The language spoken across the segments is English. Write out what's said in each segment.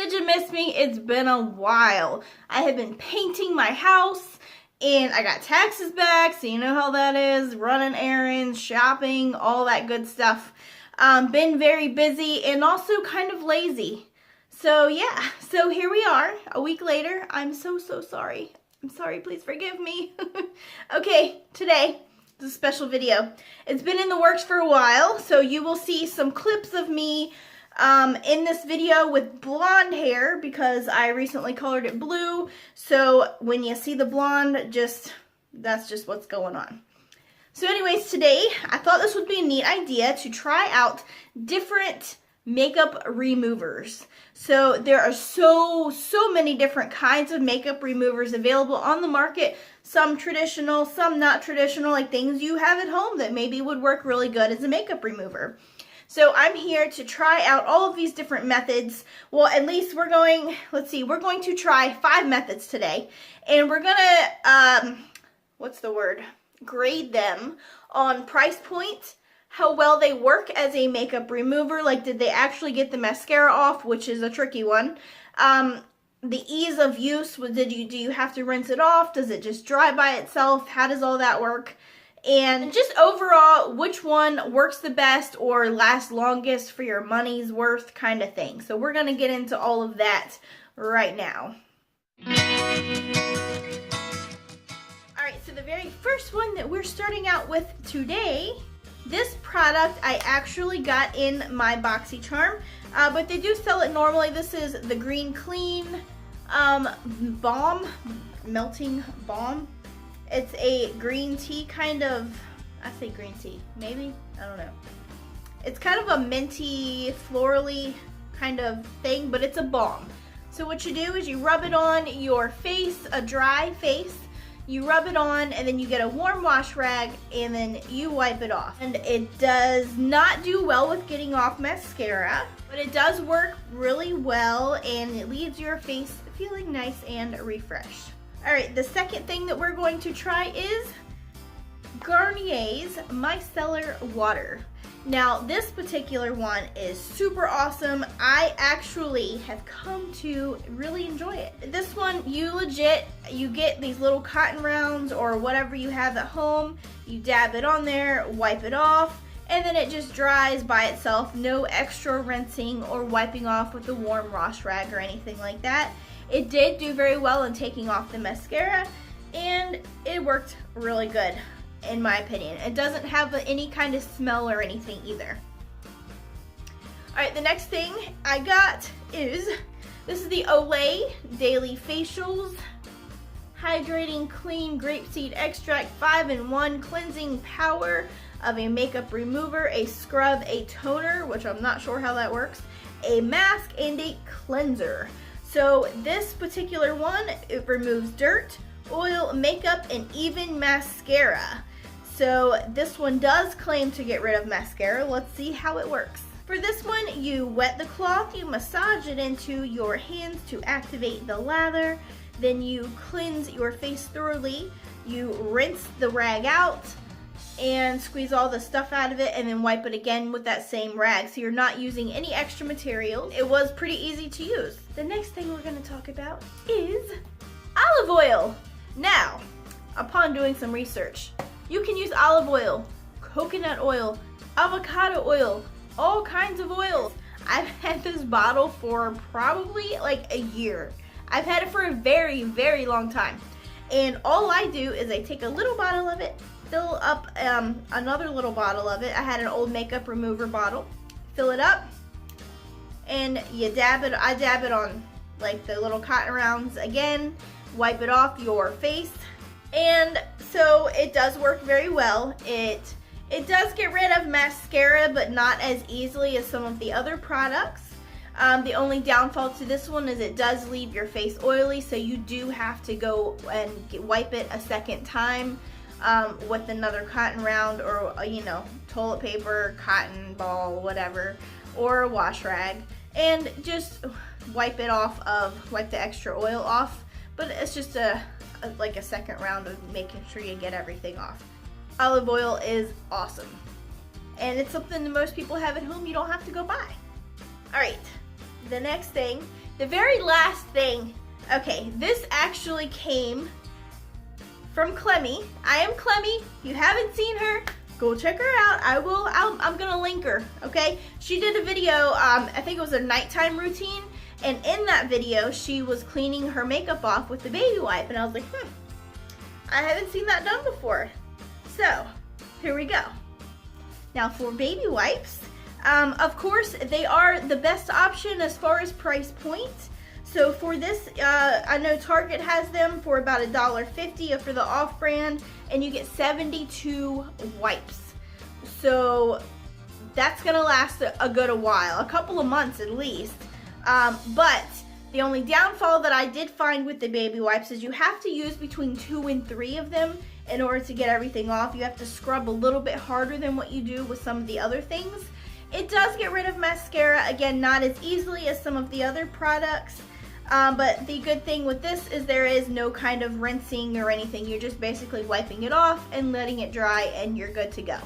Did you miss me? It's been a while. I have been painting my house and I got taxes back, so you know how that is. Running errands, shopping, all that good stuff. Been very busy and also kind of lazy. So yeah, so here we are, a week later. I'm so sorry. I'm sorry, please forgive me. Okay, today is a special video. It's been in the works for a while, so you will see some clips of me in this video with blonde hair because I recently colored it blue. So when you see the blonde, that's just what's going on. So anyways, today I thought this would be a neat idea to try out different makeup removers. So there are so many different kinds of makeup removers available on the market. Some traditional, some not traditional, like things you have at home that maybe would work really good as a makeup remover. So I'm here to try out all of these different methods. Well, at least we're going to try 5 methods today. And we're gonna, grade them on price point, how well they work as a makeup remover. Like, did they actually get the mascara off, which is a tricky one. The ease of use, do you have to rinse it off? Does it just dry by itself? How does all that work? And just overall, which one works the best or lasts longest for your money's worth kind of thing. So we're going to get into all of that right now. Alright, so the very first one that we're starting out with today, this product I actually got in my BoxyCharm, but they do sell it normally. This is the Green Clean Balm, Melting Balm. It's a green tea kind of, I say green tea, maybe? I don't know. It's kind of a minty, florally kind of thing, but it's a balm. So what you do is you rub it on your face, a dry face, you rub it on and then you get a warm wash rag and then you wipe it off. And it does not do well with getting off mascara, but it does work really well and it leaves your face feeling nice and refreshed. Alright, the second thing that we're going to try is Garnier's Micellar Water. Now, this particular one is super awesome. I actually have come to really enjoy it. This one, you get these little cotton rounds or whatever you have at home. You dab it on there, wipe it off, and then it just dries by itself. No extra rinsing or wiping off with a warm wash rag or anything like that. It did do very well in taking off the mascara, and it worked really good, in my opinion. It doesn't have any kind of smell or anything either. Alright, the next thing I got is, this is the Olay Daily Facials Hydrating Clean Grapeseed Extract 5-in-1 Cleansing Power of a Makeup Remover, a Scrub, a Toner, which I'm not sure how that works, a Mask, and a Cleanser. So this particular one, it removes dirt, oil, makeup, and even mascara. So this one does claim to get rid of mascara. Let's see how it works. For this one, you wet the cloth, you massage it into your hands to activate the lather, then you cleanse your face thoroughly, you rinse the rag out, and squeeze all the stuff out of it and then wipe it again with that same rag. So you're not using any extra material. It was pretty easy to use. The next thing we're going to talk about is olive oil. Now, upon doing some research, you can use olive oil, coconut oil, avocado oil, all kinds of oils. I've had this bottle for probably like a year. I've had it for a very long time. And all I do is I take a little bottle of it, fill up another little bottle of it. I had an old makeup remover bottle. Fill it up, and you dab it. I dab it on like the little cotton rounds again. Wipe it off your face, and so it does work very well. It does get rid of mascara, but not as easily as some of the other products. The only downfall to this one is it does leave your face oily, so you do have to go and wipe it a second time. With another cotton round or, toilet paper, cotton ball, whatever, or a wash rag, and just wipe the extra oil off. But it's just like a second round of making sure you get everything off. Olive oil is awesome. And it's something that most people have at home. You don't have to go buy. Alright, the next thing The very last thing, okay, this actually came from Clemmi. I am Clemmi. If you haven't seen her, go check her out. I'm gonna link her, okay? She did a video, I think it was a nighttime routine, and in that video, she was cleaning her makeup off with the baby wipe, and I was like, I haven't seen that done before. So, here we go. Now for baby wipes, of course, they are the best option as far as price point. So for this, I know Target has them for about $1.50 for the off-brand, and you get 72 wipes. So that's gonna last a good while, a couple of months at least. But the only downfall that I did find with the baby wipes is you have to use between 2 and 3 of them in order to get everything off. You have to scrub a little bit harder than what you do with some of the other things. It does get rid of mascara, again, not as easily as some of the other products, but the good thing with this is there is no kind of rinsing or anything. You're just basically wiping it off and letting it dry, and you're good to go.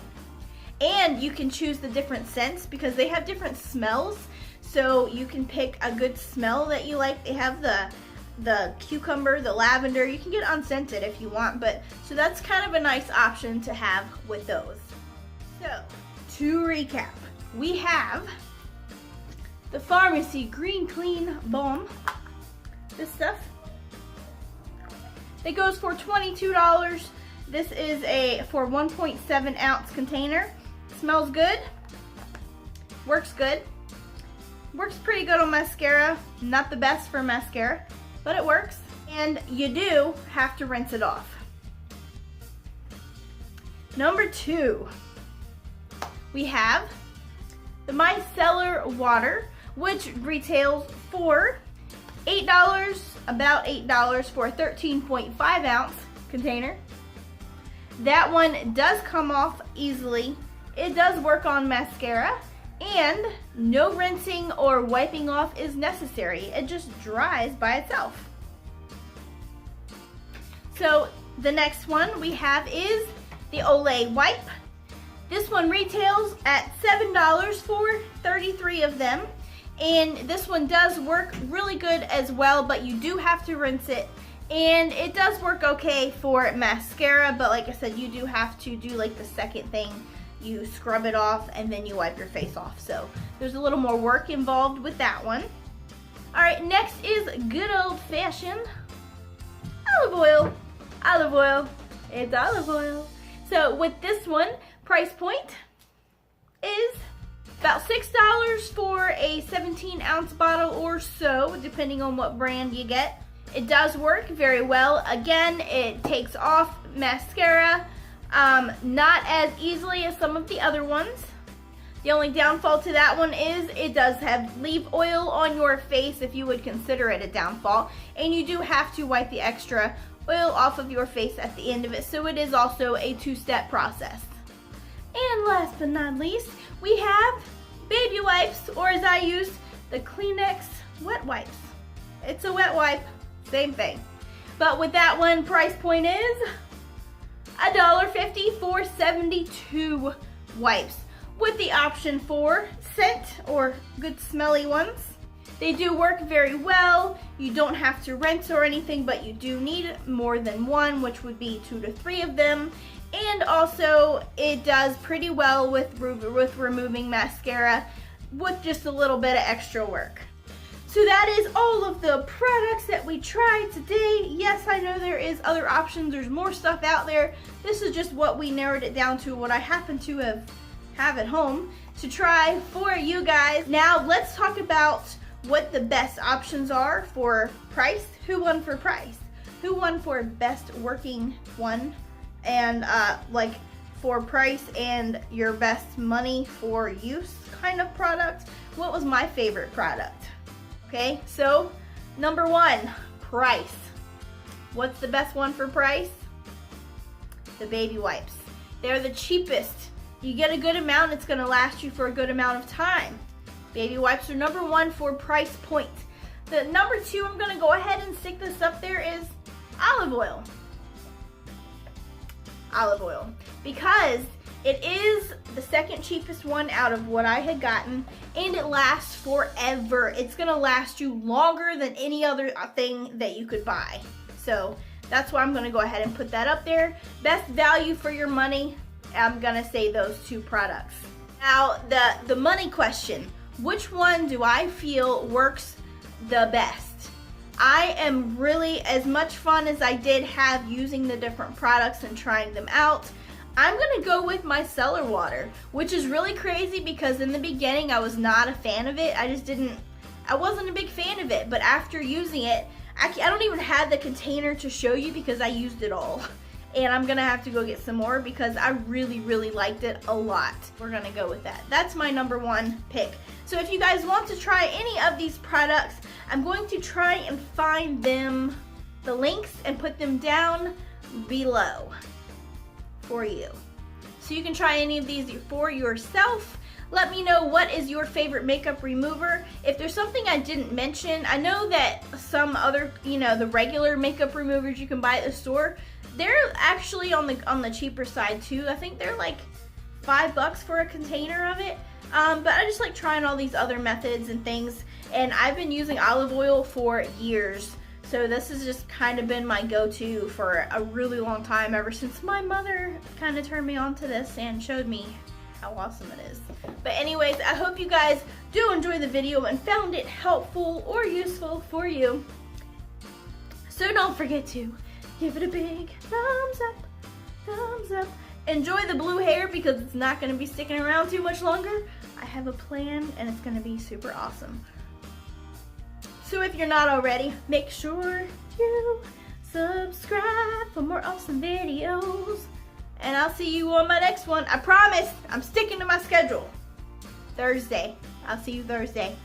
And you can choose the different scents because they have different smells, so you can pick a good smell that you like. They have the cucumber, the lavender. You can get unscented if you want, but so that's kind of a nice option to have with those. So, to recap, we have the Farmacy Green Clean Balm. This stuff. It goes for $22. This is for 1.7 ounce container. Smells good. Works good. Works pretty good on mascara. Not the best for mascara, but it works. And you do have to rinse it off. Number 2, we have the Micellar water, which retails for $8, about $8 for a 13.5 ounce container. That one does come off easily. It does work on mascara, and no rinsing or wiping off is necessary. It just dries by itself. So the next one we have is the Olay wipe. This one retails at $7 for 33 of them. And this one does work really good as well, but you do have to rinse it. And it does work okay for mascara, but like I said, you do have to do like the second thing. You scrub it off and then you wipe your face off. So there's a little more work involved with that one. All right, next is good old-fashioned olive oil. Olive oil. It's olive oil. So with this one, price point is about $6 for a 17-ounce bottle or so, depending on what brand you get. It does work very well. Again, it takes off mascara, not as easily as some of the other ones. The only downfall to that one is it does leave oil on your face, if you would consider it a downfall, and you do have to wipe the extra oil off of your face at the end of it, so it is also a 2-step process. And last but not least, we have baby wipes, or as I use, the Kleenex wet wipes. It's a wet wipe, same thing. But with that one, price point is $1.50 for 72 wipes, with the option for scent or good smelly ones. They do work very well. You don't have to rinse or anything, but you do need more than one, which would be 2 to 3 of them. And also, it does pretty well with removing mascara with just a little bit of extra work. So that is all of the products that we tried today. Yes, I know there is other options. There's more stuff out there. This is just what we narrowed it down to, what I happen to have at home to try for you guys. Now, let's talk about what the best options are for price. Who won for price? Who won for best working one? And like for price and your best money for use kind of product? What was my favorite product? Okay, so number 1, price. What's the best one for price? The baby wipes. They're the cheapest. You get a good amount, it's gonna last you for a good amount of time. Baby wipes are number 1 for price point. The number 2, I'm gonna go ahead and stick this up there, is olive oil. Olive oil. Because It is the second cheapest one out of what I had gotten, and it lasts forever. It's gonna last you longer than any other thing that you could buy. So that's why I'm gonna go ahead and put that up there. Best value for your money, I'm gonna say those two products. Now, the money question, which one do I feel works the best? I am really, as much fun as I did have using the different products and trying them out, I'm gonna go with Micellar water, which is really crazy because in the beginning I was not a fan of it. I wasn't a big fan of it, but after using it, I don't even have the container to show you because I used it all. And I'm gonna have to go get some more because I really, really liked it a lot. We're gonna go with that. That's my #1 pick. So if you guys want to try any of these products, I'm going to try and find them, the links, and put them down below for you. So you can try any of these for yourself. Let me know what is your favorite makeup remover. If there's something I didn't mention, I know that some other, the regular makeup removers you can buy at the store, they're actually on the cheaper side too. I think they're like $5 for a container of it. But I just like trying all these other methods and things. And I've been using olive oil for years. So this has just kind of been my go-to for a really long time, ever since my mother kind of turned me on to this and showed me how awesome it is. But anyways, I hope you guys do enjoy the video and found it helpful or useful for you. So don't forget to give it a big thumbs up, thumbs up. Enjoy the blue hair because it's not going to be sticking around too much longer. I have a plan and it's going to be super awesome. So if you're not already, make sure you subscribe for more awesome videos. And I'll see you on my next one. I promise, I'm sticking to my schedule. Thursday. I'll see you Thursday.